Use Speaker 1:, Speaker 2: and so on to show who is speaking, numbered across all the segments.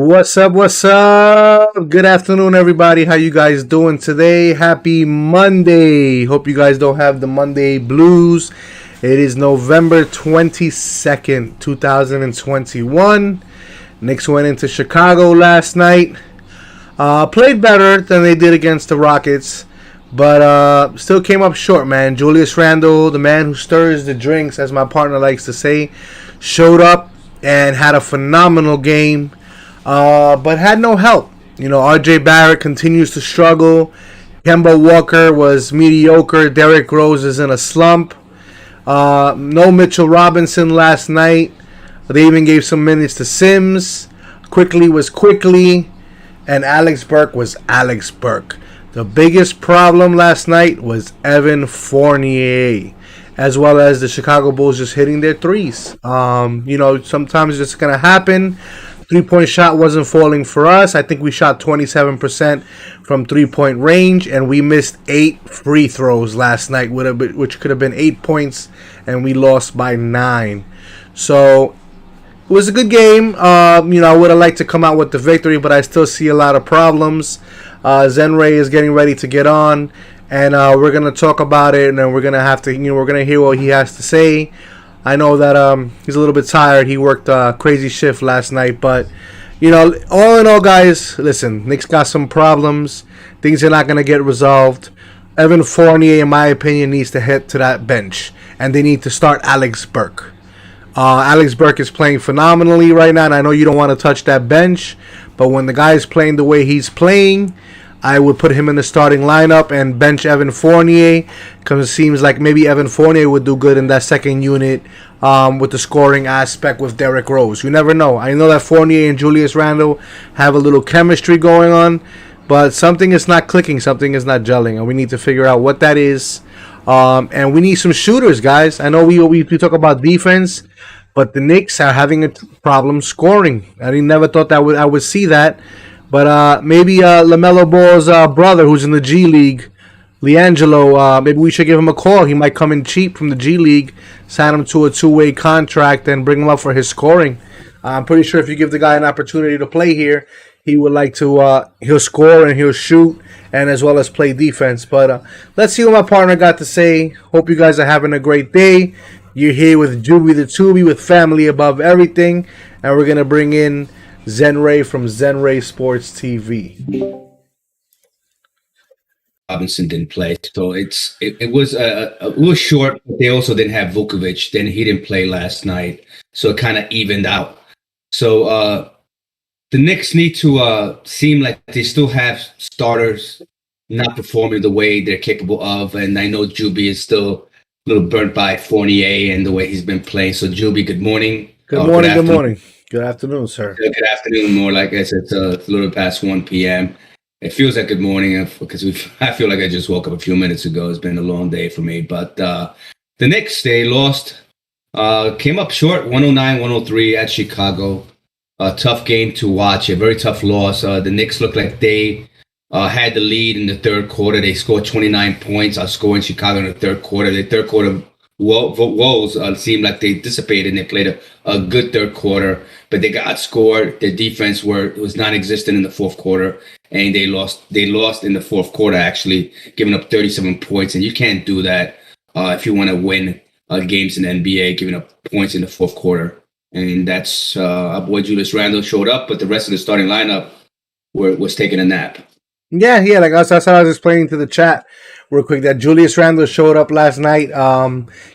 Speaker 1: What's up? What's up? Good afternoon, everybody. How you guys doing today? Happy Monday. Hope you guys don't have the Monday blues. It is November 22nd, 2021. Knicks went into Chicago last night. Played better than they did against the Rockets, but still came up short, man. Julius Randle, the man who stirs the drinks, as my partner likes to say, showed up and had a phenomenal game. But had no help. R.J. Barrett continues to struggle. Kemba Walker was mediocre. Derrick Rose is in a slump. No Mitchell Robinson last night. They even gave some minutes to Sims. Quickly was Quickly. And Alex Burke was Alex Burke. The biggest problem last night was Evan Fournier, as well as the Chicago Bulls just hitting their threes. Sometimes it's going to happen. Three-point shot wasn't falling for us. I think we shot 27% from three-point range, and we missed 8 free throws last night, which could have been 8 points, and we lost by 9. So it was a good game. I would have liked to come out with the victory, but I still see a lot of problems. Zenray is getting ready to get on, and we're going to talk about it, and then we're going to hear what he has to say. I know that he's a little bit tired. He worked a crazy shift last night. But, all in all, guys, listen, Knicks got some problems. Things are not going to get resolved. Evan Fournier, in my opinion, needs to head to that bench. And they need to start Alex Burke. Alex Burke is playing phenomenally right now. And I know you don't want to touch that bench. But when the guy is playing the way he's playing, I would put him in the starting lineup and bench Evan Fournier, because it seems like maybe Evan Fournier would do good in that second unit with the scoring aspect with Derrick Rose. You never know. I know that Fournier and Julius Randle have a little chemistry going on, but something is not clicking, something is not gelling, and we need to figure out what that is. And we need some shooters, guys. I know we talk about defense, but the Knicks are having a problem scoring. I never thought that I would see that. But maybe LaMelo Ball's brother, who's in the G League, LiAngelo, maybe we should give him a call. He might come in cheap from the G League, sign him to a 2-way contract, and bring him up for his scoring. I'm pretty sure if you give the guy an opportunity to play here, he would like to. He'll score and he'll shoot, and as well as play defense. But let's see what my partner got to say. Hope you guys are having a great day. You're here with Juby the Tubi, with family above everything, and we're gonna bring in Zenray from Zenray Sports TV.
Speaker 2: Robinson didn't play, so it was a little short. But they also didn't have Vukovic. Then he didn't play last night, so it kind of evened out. So the Knicks need to seem like they still have starters not performing the way they're capable of, and I know Juby is still a little burnt by Fournier and the way he's been playing. So Juby, good morning.
Speaker 1: Good morning. Good morning. Good afternoon, sir.
Speaker 2: Good afternoon. More like I said, it's a little past 1 p.m. It feels like good morning because I feel like I just woke up a few minutes ago. It's been a long day for me. But the Knicks, they lost, came up short, 109-103 at Chicago. A tough game to watch, a very tough loss. The Knicks looked like they had the lead in the third quarter. They scored 29 points, outscoring Chicago in the third quarter. The third quarter woes seemed like they dissipated and they played a good third quarter, but they got outscored. Their defense was non-existent in the fourth quarter, and they lost in the fourth quarter, actually giving up 37 points. And you can't do that if you want to win games in the NBA, giving up points in the fourth quarter. And that's our boy Julius Randle showed up, but the rest of the starting lineup was taking a nap.
Speaker 1: Yeah, like I was explaining to the chat real quick that Julius Randle showed up last night,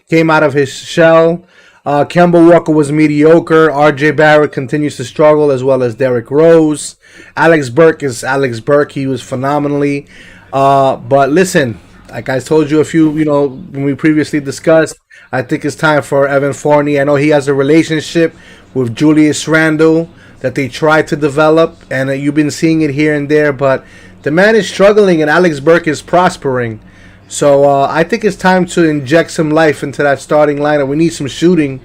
Speaker 1: came out of his shell. Kemba Walker was mediocre. R.J. Barrett continues to struggle, as well as Derrick Rose. Alex Burke is Alex Burke. He was phenomenally. But listen, like I told you when we previously discussed, I think it's time for Evan Fournier. I know he has a relationship with Julius Randle that they tried to develop, and you've been seeing it here and there, but the man is struggling and Alex Burke is prospering. So I think it's time to inject some life into that starting lineup. We need some shooting,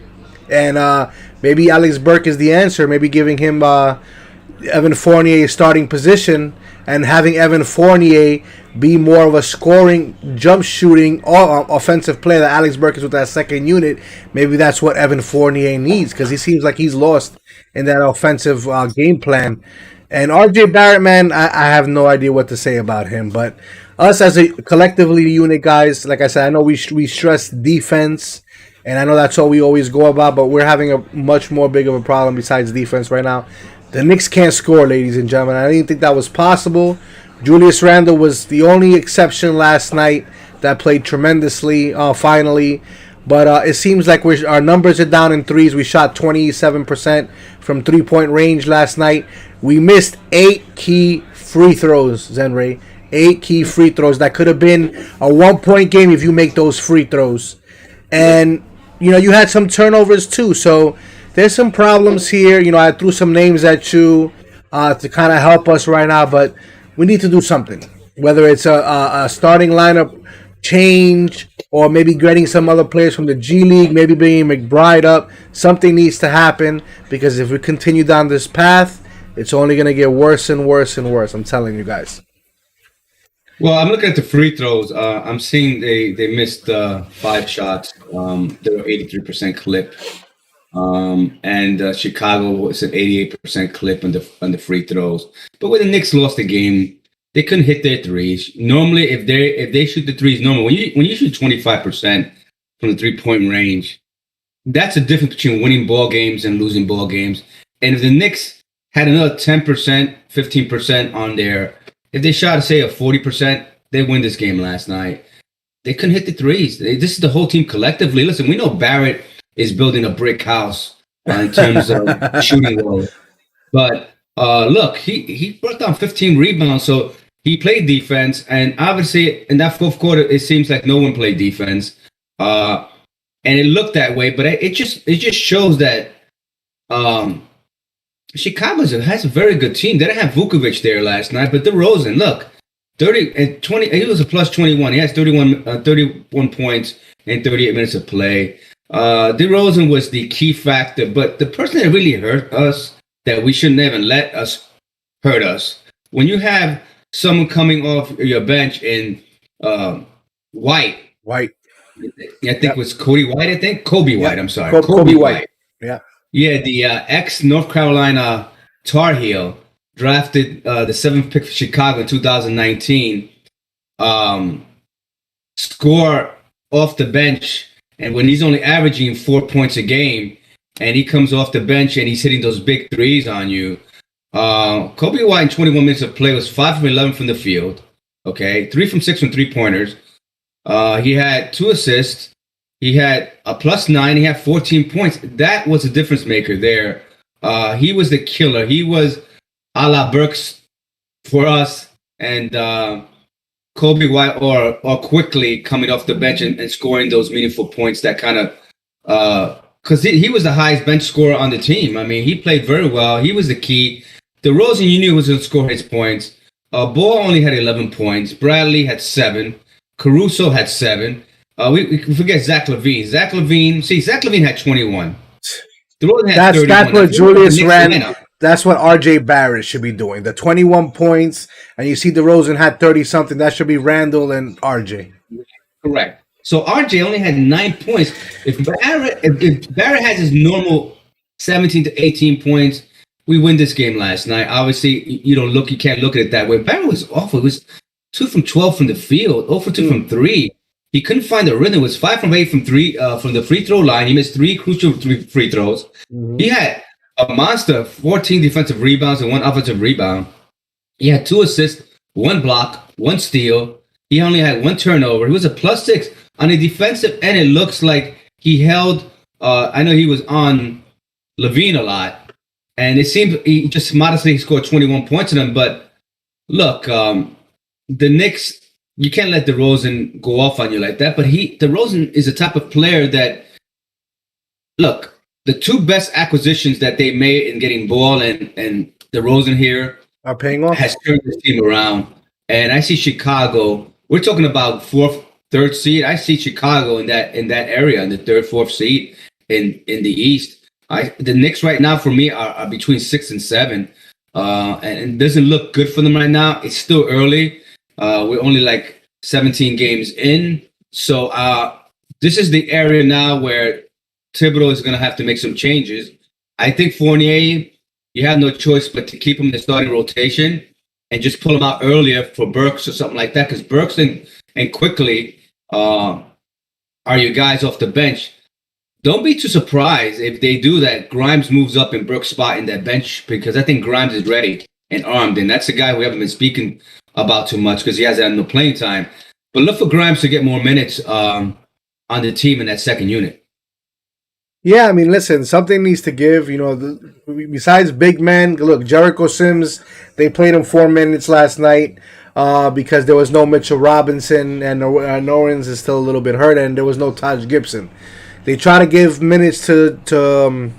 Speaker 1: and maybe Alex Burke is the answer. Maybe giving him Evan Fournier starting position and having Evan Fournier be more of a scoring, jump shooting, or offensive player that Alex Burke is with that second unit. Maybe that's what Evan Fournier needs because he seems like he's lost in that offensive game plan. And RJ Barrett, man, I have no idea what to say about him. But us as a collectively unit, guys, like I said, I know we stress defense, and I know that's all we always go about, but we're having a much more big of a problem besides defense right now. The Knicks can't score, ladies and gentlemen. I didn't think that was possible. Julius Randle was the only exception last night that played tremendously, finally. But it seems like our numbers are down in threes. We shot 27% from three-point range last night. We missed 8 key free throws, Zenray. 8 key free throws. That could have been a 1-point game if you make those free throws. And, you had some turnovers too. So there's some problems here. I threw some names at you to kind of help us right now. But we need to do something. Whether it's a starting lineup change or maybe getting some other players from the G League, maybe bringing McBride up. Something needs to happen because if we continue down this path, it's only going to get worse and worse and worse. I'm telling you guys.
Speaker 2: Well, I'm looking at the free throws. I'm seeing they missed 5 shots. They were 83% clip. And Chicago was an 88% clip on the free throws. But when the Knicks lost the game, they couldn't hit their threes. Normally, if they shoot the threes, normally when you shoot 25% from the 3-point range, that's the difference between winning ball games and losing ball games. And if the Knicks had another 10%, 15% on there, if they shot, say, a 40%, they win this game last night. They couldn't hit the threes. This is the whole team collectively. Listen, we know Barrett is building a brick house in terms of shooting role. But look, he brought down 15 rebounds, so he played defense. And obviously, in that fourth quarter, it seems like no one played defense. And it looked that way, but it just shows that Chicago has a very good team. They didn't have Vukovic there last night, but DeRozan, look, 30 and 20. He was a plus 21. He has 31 points in 38 minutes of play. DeRozan was the key factor, but the person that really hurt us, that we shouldn't even let us hurt us, when you have someone coming off your bench in White. I think it was Cody White. Kobe White. I'm sorry, Kobe White. Yeah, the ex-North Carolina Tar Heel, drafted the 7th pick for Chicago in 2019, score off the bench, and when he's only averaging 4 points a game, and he comes off the bench and he's hitting those big threes on you. Kobe White in 21 minutes of play was 5 from 11 from the field, okay, 3 from 6 from three-pointers. He had 2 assists. He had a +9. He had 14 points. That was a difference maker there. He was the killer. He was a la Burks for us. And Kobe White or quickly coming off the bench and scoring those meaningful points that kind of because he was the highest bench scorer on the team. I mean, he played very well. He was the key. DeRozan, you knew was going to score his points. Ball only had 11 points. Bradley had 7. Caruso had 7. We forget Zach LaVine. Zach LaVine had 21.
Speaker 1: That's what Julius Randle. That's what RJ Barrett should be doing. The 21 points, and you see DeRozan had 30 something. That should be Randle and RJ.
Speaker 2: Correct. So RJ only had 9 points. If Barrett has his normal 17 to 18 points, we win this game last night. Obviously, you can't look at it that way. Barrett was awful. It was 2 from 12 from the field, 0 for 2 from 3. He couldn't find the rhythm. It was 5 from 8 from 3 from the free throw line. He missed 3 crucial free throws. Mm-hmm. He had a monster 14 defensive rebounds and 1 offensive rebound. He had 2 assists, 1 block, 1 steal. He only had 1 turnover. He was a +6 on the defensive end. It looks like he held. I know he was on LaVine a lot, and it seemed he just modestly scored 21 points in them. But look, the Knicks. You can't let DeRozan go off on you like that. But DeRozan is the type of player that, look, the 2 best acquisitions that they made in getting Ball and DeRozan here
Speaker 1: are paying off.
Speaker 2: Has turned this team around. And I see Chicago. We're talking about 4th, 3rd seed. I see Chicago in that area, in the 3rd, 4th seed in the East. The Knicks right now for me are between 6 and 7, and it doesn't look good for them right now. It's still early. We're only like 17 games in. So this is the area now where Thibodeau is going to have to make some changes. I think Fournier, you have no choice but to keep him in the starting rotation and just pull him out earlier for Burks or something like that, because Burks and Quickly are your guys off the bench. Don't be too surprised if they do that. Grimes moves up in Burks' spot in that bench, because I think Grimes is ready and armed, and that's a guy we haven't been speaking about too much because he hasn't had no playing time. But look for Grimes to get more minutes on the team in that second unit.
Speaker 1: Yeah, I mean, listen, something needs to give. Besides big men, look, Jericho Sims, they played him 4 minutes last night because there was no Mitchell Robinson, and Norins is still a little bit hurt, and there was no Taj Gibson. They try to give minutes to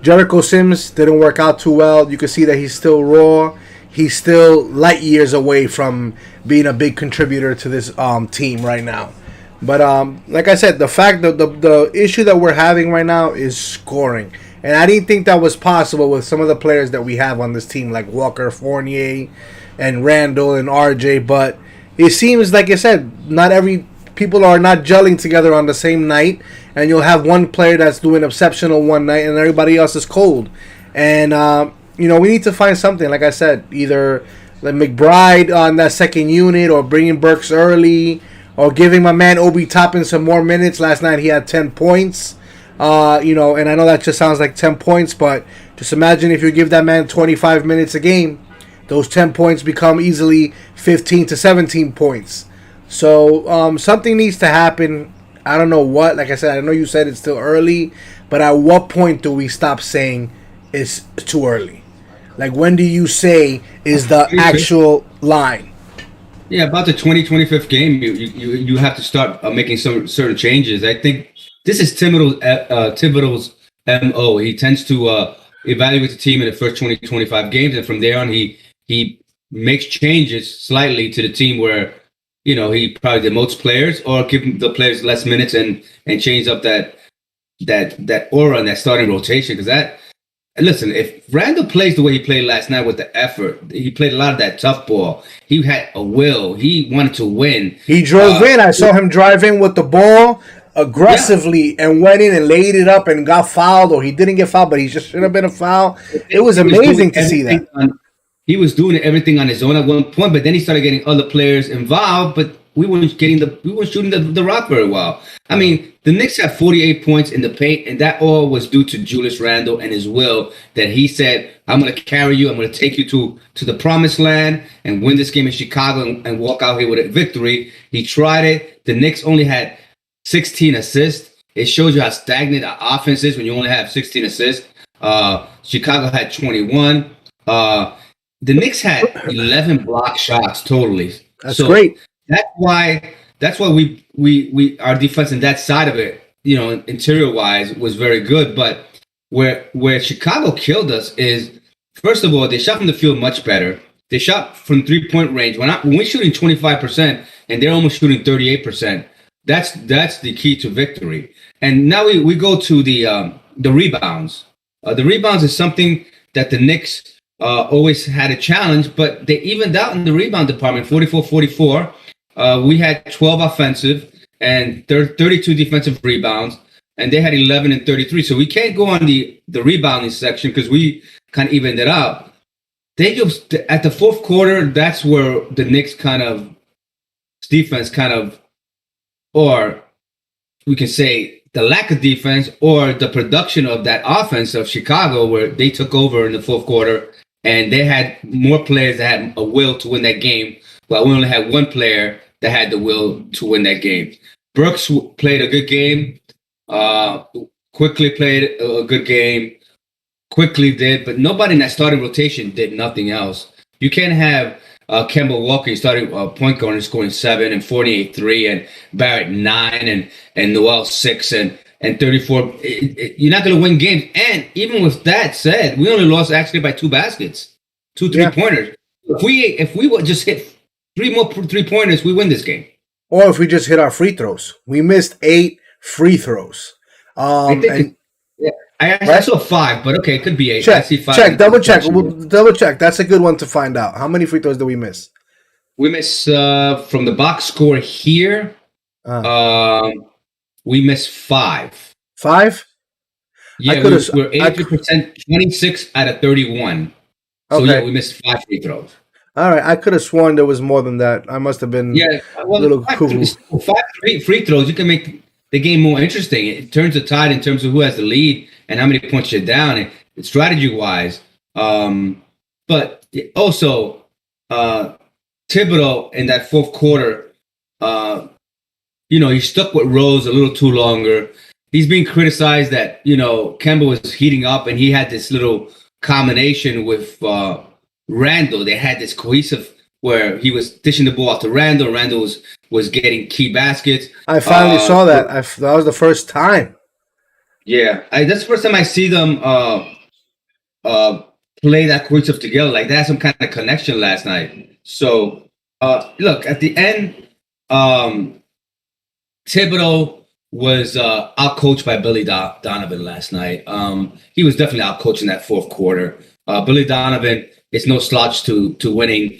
Speaker 1: Jericho Sims. Didn't work out too well. You can see that he's still raw. He's still light years away from being a big contributor to this team right now. But like I said, the fact that the issue that we're having right now is scoring. And I didn't think that was possible with some of the players that we have on this team, like Walker, Fournier, and Randall and RJ. But it seems, like I said, not every people are not gelling together on the same night. And you'll have one player that's doing exceptional one night and everybody else is cold. And, we need to find something, like I said, either like McBride on that second unit or bringing Burks early, or giving my man Obi Toppin some more minutes. Last night he had 10 points. And I know that just sounds like 10 points, but just imagine if you give that man 25 minutes a game, those 10 points become easily 15 to 17 points. So something needs to happen. I don't know what. Like I said, I know you said it's still early, but at what point do we stop saying it's too early? Like, when do you say is the actual line?
Speaker 2: Yeah, about the 25th game, you have to start making some certain changes. I think this is Thibodeau's MO. He tends to evaluate the team in the first 25 games, and from there on, he makes changes slightly to the team where, he probably demotes players or give the players less minutes and change up that aura and that starting rotation. Because listen, if Randall plays the way he played last night with the effort, he played a lot of that tough ball. He had a will. He wanted to win.
Speaker 1: He drove in. I saw him drive in with the ball aggressively and went in and laid it up and got fouled, or he didn't get fouled, but he just should have been a foul. It was amazing to see that.
Speaker 2: He was doing everything on his own at one point, but then he started getting other players involved, but we weren't shooting the rock very well. I mean, the Knicks had 48 points in the paint, and that all was due to Julius Randle and his will that he said, I'm going to carry you. I'm going to take you to the promised land and win this game in Chicago and walk out here with a victory. He tried it. The Knicks only had 16 assists. It shows you how stagnant our offense is when you only have 16 assists. Chicago had 21. The Knicks had 11 block shots totally.
Speaker 1: That's great.
Speaker 2: That's why we our defense in that side of it, interior wise, was very good. But where Chicago killed us is, first of all, they shot from the field much better. They shot from 3-point range. When we're shooting 25% and they're almost shooting 38%, that's the key to victory. And now we go to the rebounds. The rebounds is something that the Knicks always had a challenge, but they evened out in the rebound department, 44-44. We had 12 offensive and 32 defensive rebounds, and they had 11 and 33. So we can't go on the rebounding section because we kind of evened it out. They just, at the fourth quarter, that's where the Knicks defense or we can say the lack of defense or the production of that offense of Chicago, where they took over in the fourth quarter and they had more players that had a will to win that game, while we only had one player that had the will to win that game. Brooks played a good game. Quickly played a good game. Quickly did, but nobody in that starting rotation did nothing else. You can't have Kemba Walker starting point guard and scoring 7 and 48 3 and Barrett 9 and Noel 6 and 34. You're not going to win games. And even with that said, we only lost actually by 2 baskets, 2 3-pointers. If we would just hit 3 more 3-pointers, we win this game.
Speaker 1: Or if we just hit our free throws. We missed 8 free throws.
Speaker 2: I saw 5, but okay, it could be 8.
Speaker 1: Check,
Speaker 2: I see 5.
Speaker 1: double check. We'll double check. That's a good one to find out. How many free throws did we miss?
Speaker 2: We miss from the box score here.
Speaker 1: Uh,
Speaker 2: We miss 5.
Speaker 1: 5? I
Speaker 2: Yeah,
Speaker 1: could have.
Speaker 2: we're 82%, 26 out of 31. So yeah,
Speaker 1: Okay.
Speaker 2: we missed 5 free throws.
Speaker 1: All right. I could have sworn there was more than that. I must have been
Speaker 2: Yeah,
Speaker 1: a
Speaker 2: well,
Speaker 1: little cuckoo.
Speaker 2: five free throws, you can make the game more interesting. It turns the tide in terms of who has the lead and how many points you're down, and strategy wise. But also, Thibodeau in that fourth quarter, he stuck with Rose a little too longer. He's being criticized that Kemba was heating up and he had this little combination with Randall. They had this cohesive where he was dishing the ball off to Randall. Randall was getting key baskets.
Speaker 1: I finally saw that. That was the first time.
Speaker 2: Yeah, that's the first time I see them play that cohesive together. Like they had some kind of connection last night. So look, at the end, Thibodeau was outcoached by Billy Donovan last night. He was definitely outcoached in that fourth quarter. Billy Donovan is no slouch to winning.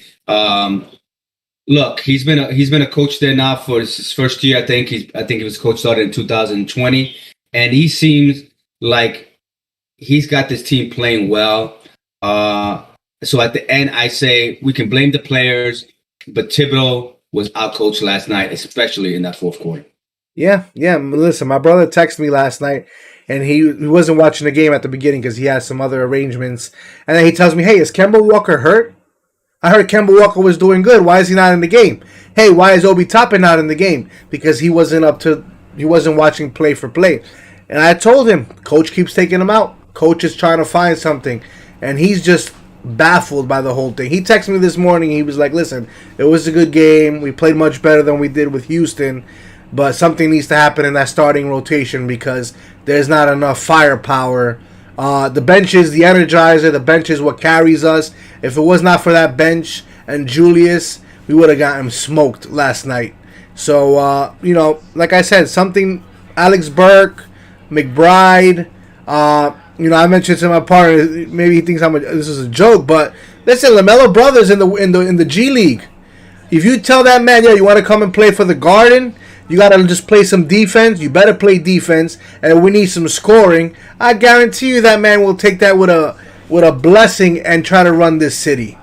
Speaker 2: Look, he's been a coach there now for his first year. I think he was coach started in 2020, and he seems like he's got this team playing well. So at the end, I say we can blame the players, but Thibodeau was outcoached last night, especially in that fourth quarter.
Speaker 1: Yeah. Listen, my brother texted me last night, and he wasn't watching the game at the beginning because he has some other arrangements. And then he tells me, "Hey, is Kemba Walker hurt? I heard Kemba Walker was doing good. Why is he not in the game? Hey, why is Obi Toppin not in the game? Because he wasn't watching play for play." And I told him, Coach keeps taking him out. Coach is trying to find something, and he's just baffled by the whole thing. He texted me this morning. He was like, "Listen, it was a good game. We played much better than we did with Houston. But something needs to happen in that starting rotation because there's not enough firepower. The bench is the energizer. The bench is what carries us. If it was not for that bench and Julius, we would have gotten smoked last night." So, like I said, something Alex Burke, McBride, I mentioned to my partner, maybe he thinks this is a joke, but listen, LaMelo Brothers in the G League. If you tell that man, you want to come and play for the Garden, you got to just play some defense. You better play defense, and we need some scoring. I guarantee you that man will take that with a blessing and try to run this city.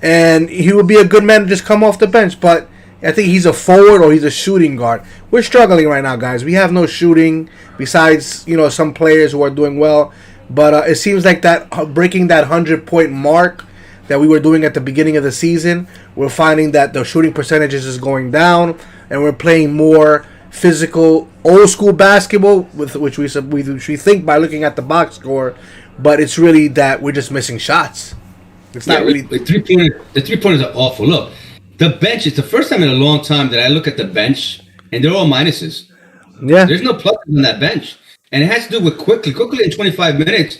Speaker 1: And he would be a good man to just come off the bench. But I think he's a forward or he's a shooting guard. We're struggling right now, guys. We have no shooting besides some players who are doing well. But it seems like that breaking that 100-point mark that we were doing at the beginning of the season, we're finding that the shooting percentages is going down. And we're playing more physical, old school basketball, which we think by looking at the box score, but it's really that we're just missing shots. It's not really
Speaker 2: the 3-pointers are awful. Look, the bench. It's the first time in a long time that I look at the bench and they're all minuses.
Speaker 1: Yeah,
Speaker 2: there's no pluses on that bench, and it has to do with quickly in 25 minutes.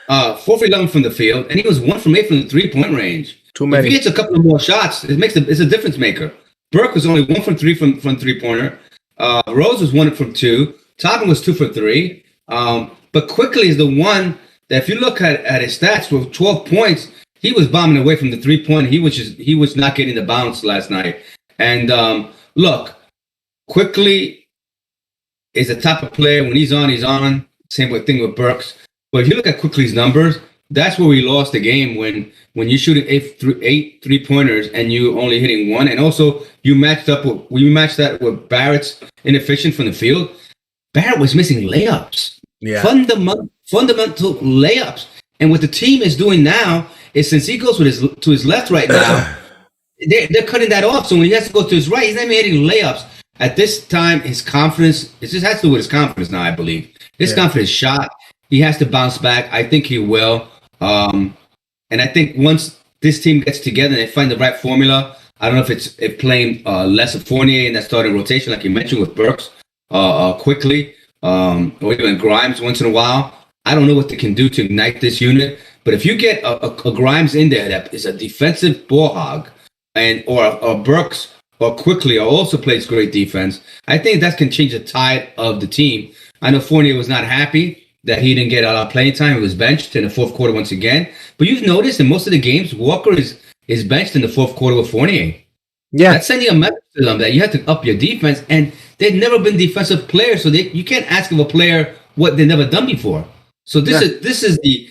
Speaker 2: 4 for 11 from the field, and he was 1 from 8 from the 3-point range.
Speaker 1: Too many.
Speaker 2: If he hits a couple of more shots, it's a difference maker. Burke was only 1 from 3 from 3-pointer. Rose was 1 from 2. Toppin was 2 for 3. But quickly is the one that if you look at his stats with 12 points, he was bombing away from the 3-point. He was not getting the bounce last night. And look, quickly is the type of player when he's on, he's on. Same thing with Burks. But if you look at Quickly's numbers, that's where we lost the game when you're shooting eight 3-pointers and you only hitting 1, and also you matched that with Barrett's inefficient from the field. Barrett was missing layups, fundamental layups, and what the team is doing now is since he goes to his left right now, they're cutting that off. So when he has to go to his right, he's not even hitting layups. At this time, his confidence, it just has to do with his confidence now, I believe. His confidence shot. He has to bounce back. I think he will. And I think once this team gets together and they find the right formula, I don't know if it's playing less of Fournier in that starting rotation, like you mentioned with Burks, quickly, or even Grimes once in a while. I don't know what they can do to ignite this unit. But if you get a Grimes in there that is a defensive ball hog, or Burks or Quickly also plays great defense, I think that can change the tide of the team. I know Fournier was not happy that he didn't get a lot of playing time. He was benched in the fourth quarter once again. But you've noticed in most of the games, Walker is benched in the fourth quarter with Fournier.
Speaker 1: Yeah,
Speaker 2: That's sending a message to them that you have to up your defense, and they've never been defensive players, so you can't ask of a player what they've never done before. So
Speaker 1: yeah.
Speaker 2: this is the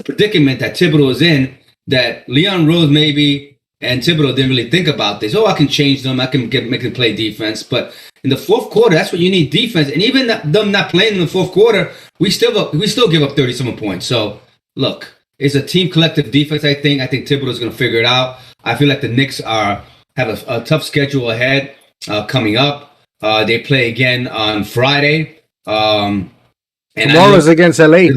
Speaker 2: predicament that Thibodeau is in, that Leon Rose maybe and Thibodeau didn't really think about this. Oh, I can change them. I can make them play defense. But in the fourth quarter, that's what you need, defense. And even them not playing in the fourth quarter, we still give up 37 points. So look, it's a team collective defense. I think Thibodeau is going to figure it out. I feel like the Knicks have a tough schedule ahead coming up. They play again on Friday. And
Speaker 1: Tomorrow's against LA.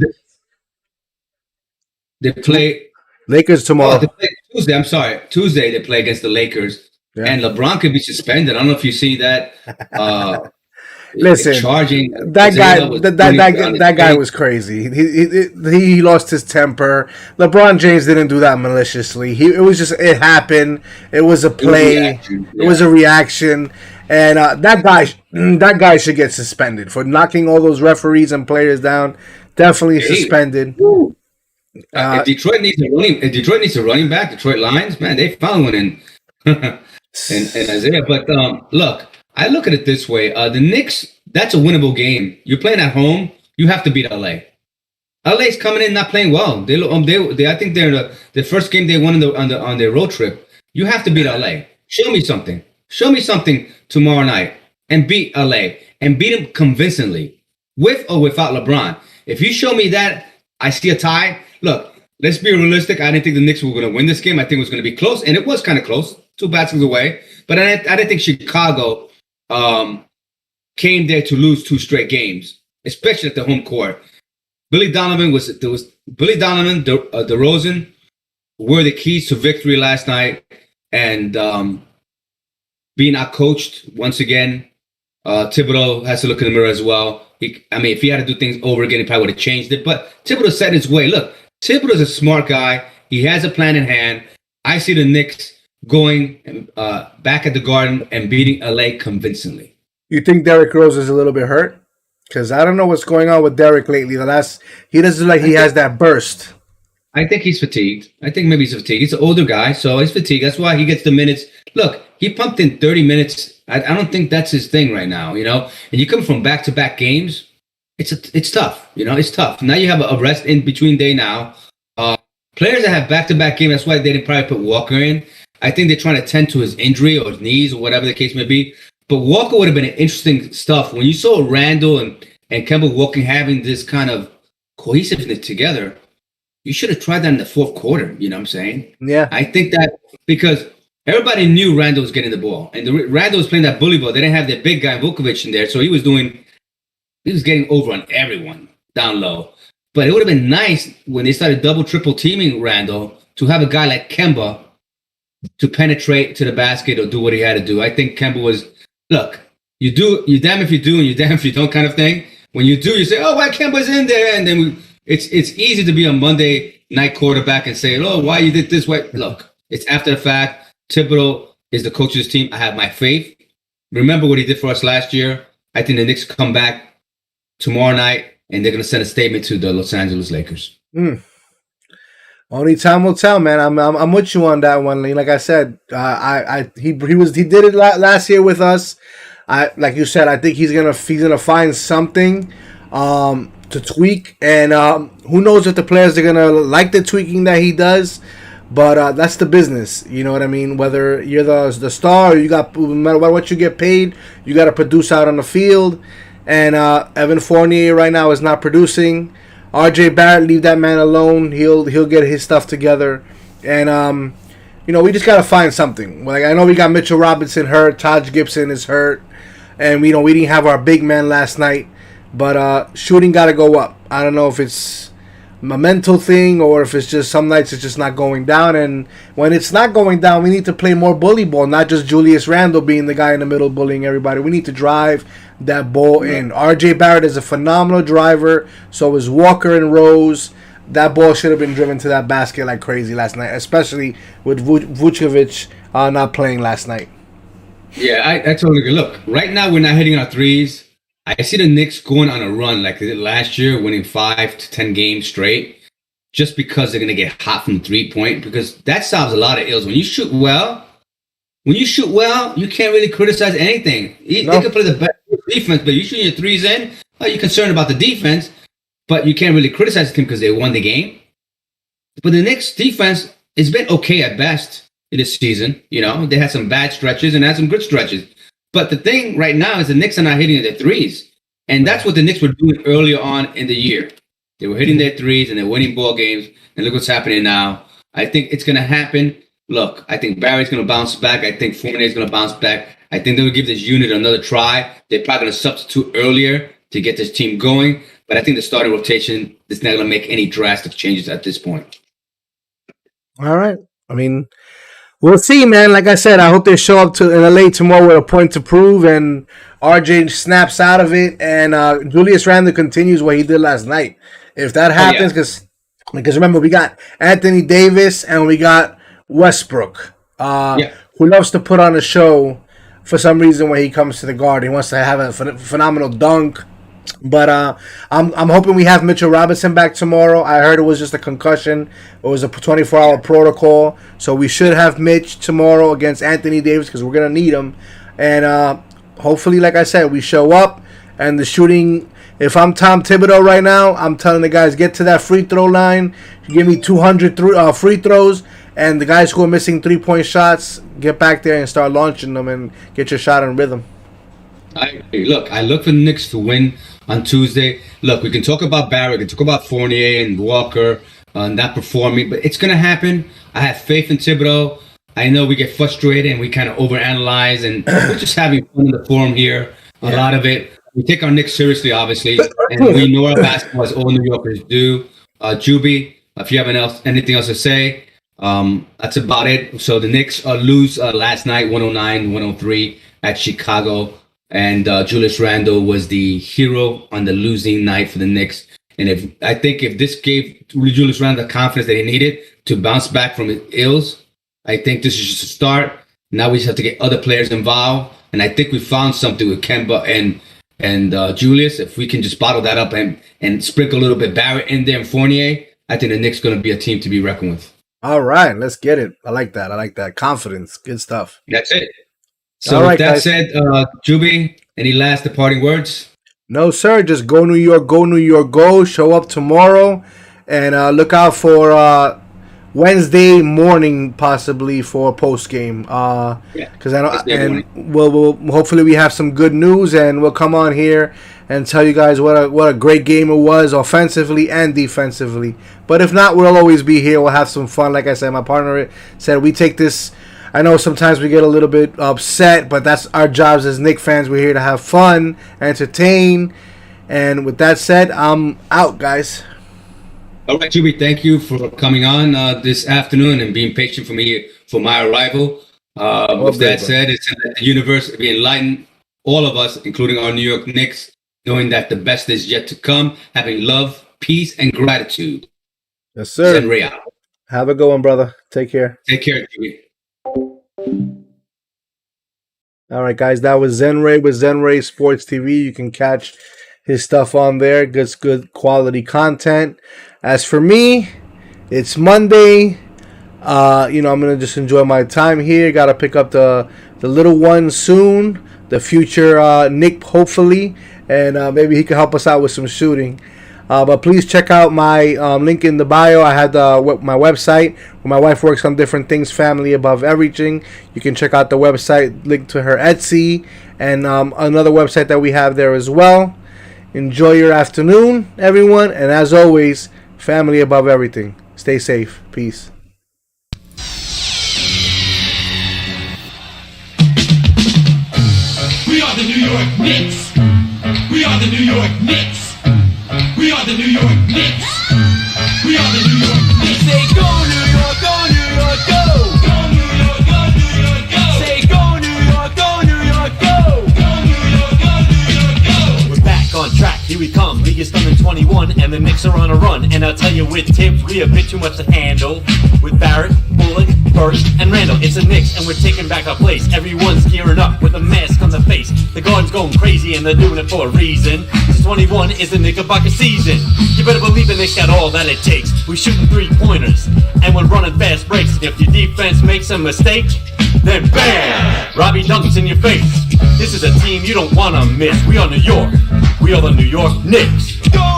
Speaker 2: They play
Speaker 1: Lakers tomorrow.
Speaker 2: they play Tuesday. I'm sorry, Tuesday they play against the Lakers, and LeBron could be suspended. I don't know if you see that.
Speaker 1: Listen,
Speaker 2: charging
Speaker 1: that guy was crazy. He lost his temper. LeBron James didn't do that maliciously. It happened. It was a play. It was a reaction. And that guy should get suspended for knocking all those referees and players down. Definitely suspended.
Speaker 2: If Detroit needs a running back, Detroit Lions, man, they found one in Isaiah. But look, I look at it this way: the Knicks, that's a winnable game. You're playing at home. You have to beat LA. LA's coming in not playing well. They I think they're the first game they won on their road trip. You have to beat LA. Show me something. Show me something tomorrow night and beat LA and beat them convincingly, with or without LeBron. If you show me that, I see a tie. Look, let's be realistic. I didn't think the Knicks were going to win this game. I think it was going to be close, and it was kind of close, 2 baskets away. But I didn't think Chicago came there to lose 2 straight games, especially at the home court. Billy Donovan, DeRozan were the keys to victory last night, and being outcoached once again. Thibodeau has to look in the mirror as well. If he had to do things over again, he probably would have changed it. But Thibodeau set his way. Look, Thibodeau's a smart guy. He has a plan in hand. I see the Knicks going back at the Garden and beating LA convincingly.
Speaker 1: You think Derrick Rose is a little bit hurt? Because I don't know what's going on with Derrick lately. He doesn't look like he has that burst.
Speaker 2: I think he's fatigued. I think maybe he's fatigued. He's an older guy, so he's fatigued. That's why he gets the minutes. Look, he pumped in 30 minutes. I don't think that's his thing right now, And you come from back-to-back games, it's tough, It's tough. Now you have a rest in between day now. Players that have back-to-back games, that's why they didn't probably put Walker in. I think they're trying to tend to his injury or his knees or whatever the case may be. But Walker would have been an interesting stuff. When you saw Randall and Kemba Walker having this kind of cohesiveness together, you should have tried that in the fourth quarter. You know what I'm saying?
Speaker 1: Yeah.
Speaker 2: I think that because everybody knew Randall was getting the ball. And Randall was playing that bully ball. They didn't have their big guy Vukovic in there. So he was getting over on everyone down low. But it would have been nice when they started double, triple teaming Randall to have a guy like Kemba to penetrate to the basket or do what he had to do. I think Kemba was, look, you damn if you do and you damn if you don't kind of thing. When you do, you say, oh, why Kemba's in there? And then it's easy to be a Monday night quarterback and say, oh, why you did this way? Look, it's after the fact. Thibodeau is the coach of this team. I have my faith. Remember what he did for us last year. I think the Knicks come back tomorrow night and they're going to send a statement to the Los Angeles Lakers.
Speaker 1: Only time will tell, man. I'm with you on that one. Like I said, he did it last year with us. Like you said, I think he's gonna find something to tweak, and who knows if the players are gonna like the tweaking that he does. But that's the business, you know what I mean? Whether you're the star, or no matter what you get paid, you got to produce out on the field. And Evan Fournier right now is not producing. RJ Barrett, leave that man alone. He'll get his stuff together. And we just gotta find something. Like, I know we got Mitchell Robinson hurt, Taj Gibson is hurt, and we didn't have our big man last night. But shooting gotta go up. I don't know if it's a mental thing or if it's just some nights it's just not going down. And when it's not going down, we need to play more bully ball, not just Julius Randle being the guy in the middle bullying everybody. We need to drive that ball in. RJ Barrett is a phenomenal driver. So is Walker and Rose. That ball should have been driven to that basket like crazy last night, especially with Vucevic not playing last night.
Speaker 2: Yeah, I totally agree. Look, right now we're not hitting our threes. I see the Knicks going on a run like they did last year, winning 5 to 10 games straight, just because they're going to get hot from 3-point, because that solves a lot of ills. When you shoot well, when you shoot well, you can't really criticize anything. They can play the best defense, but you shoot your threes in. You're concerned about the defense, but you can't really criticize them because they won the game. But the Knicks defense has been okay at best this season. You know, they had some bad stretches and had some good stretches. But the thing right now is the Knicks are not hitting their threes. And that's what the Knicks were doing earlier on in the year. They were hitting their threes and they're winning ball games. And look what's happening now. I think it's going to happen. Look, I think Barry's going to bounce back. I think Fournier is going to bounce back. I think they're going to give this unit another try. They're probably going to substitute earlier to get this team going. But I think the starting rotation is not going to make any drastic changes at this point.
Speaker 1: All right. I mean, we'll see, man. Like I said, I hope they show up in LA tomorrow with a point to prove, and RJ snaps out of it, and Julius Randle continues what he did last night. If that happens, because remember, we got Anthony Davis and we got Westbrook, who loves to put on a show for some reason when he comes to the guard. He wants to have a phenomenal dunk. But I'm hoping we have Mitchell Robinson back tomorrow. I heard it was just a concussion. It was a 24-hour protocol. So we should have Mitch tomorrow against Anthony Davis because we're going to need him. And hopefully, like I said, we show up. And the shooting, if I'm Tom Thibodeau right now, I'm telling the guys, get to that free throw line. Give me 200 free throws. And the guys who are missing three-point shots, get back there and start launching them and get your shot in rhythm.
Speaker 2: I look for the Knicks to win on Tuesday. Look, we can talk about Barry, we can talk about Fournier and Walker not performing, but it's going to happen. I have faith in Thibodeau. I know we get frustrated and we kind of overanalyze, and we're just having fun in the forum here. A lot of it. We take our Knicks seriously, obviously, and we know our basketball as all New Yorkers do. Juby, if you have anything else to say, that's about it. So the Knicks lose last night, 109-103 at Chicago. And Julius Randle was the hero on the losing night for the Knicks. And I think if this gave Julius Randle the confidence that he needed to bounce back from his ills, I think this is just a start. Now we just have to get other players involved. And I think we found something with Kemba and Julius. If we can just bottle that up and sprinkle a little bit Barrett in there and Fournier, I think the Knicks going to be a team to be reckoned with.
Speaker 1: All right, let's get it. I like that. Confidence. Good stuff.
Speaker 2: That's it. So with that said, Juby, any last departing words?
Speaker 1: No, sir. Just go New York, go New York, go. Show up tomorrow, and look out for Wednesday morning possibly for post game. Because I know, and we'll hopefully we have some good news, and we'll come on here and tell you guys what a great game it was offensively and defensively. But if not, we'll always be here. We'll have some fun. Like I said, my partner said we take this. I know sometimes we get a little bit upset, but that's our jobs as Knicks fans. We're here to have fun, entertain. And with that said, I'm out, guys.
Speaker 2: All right, Juby, thank you for coming on this afternoon and being patient for me for my arrival. With that said, it's in the universe be enlightened, all of us, including our New York Knicks, knowing that the best is yet to come, having love, peace, and gratitude.
Speaker 1: Yes, sir.
Speaker 2: Zenray.
Speaker 1: Have a good one, brother. Take care.
Speaker 2: Take care, Juby.
Speaker 1: All right, guys, that was Zenray with Zenray Sports TV. You can catch his stuff on there. Good quality content. As for me, it's Monday. I'm gonna just enjoy my time here. Got to pick up the little one soon. The future Nick, hopefully, and maybe he can help us out with some shooting. But please check out my link in the bio. I had my website where my wife works on different things, family above everything. You can check out the website, link to her Etsy, and another website that we have there as well. Enjoy your afternoon, everyone. And as always, family above everything. Stay safe. Peace.
Speaker 3: We are the New York Knicks. We are the New York Knicks. We are the New York Knicks. We are the New York Knicks. Say go New York, go New York, go. Go New York, go New York, go. Say go New York, go New York, go. Go New York, go New York, go. We're back on track, here we come. League is done in 21 and the Knicks are on a run. And I'll tell you with Tibbs, we a bit too much to handle. With Barrett, Bullock, Burst, and Randall, it's the Knicks and we're taking back our place. Everyone's gearing up with a mask on the face. The Garden's going crazy and they're doing it for a reason. 21 is the Knickerbocker season. You better believe the Knicks got all that it takes. We shooting 3-pointers and we're running fast breaks. If your defense makes a mistake,
Speaker 4: then bam! Robbie dunks in your face. This is a team you don't wanna miss. We are New York. We are the New York Knicks.
Speaker 3: Go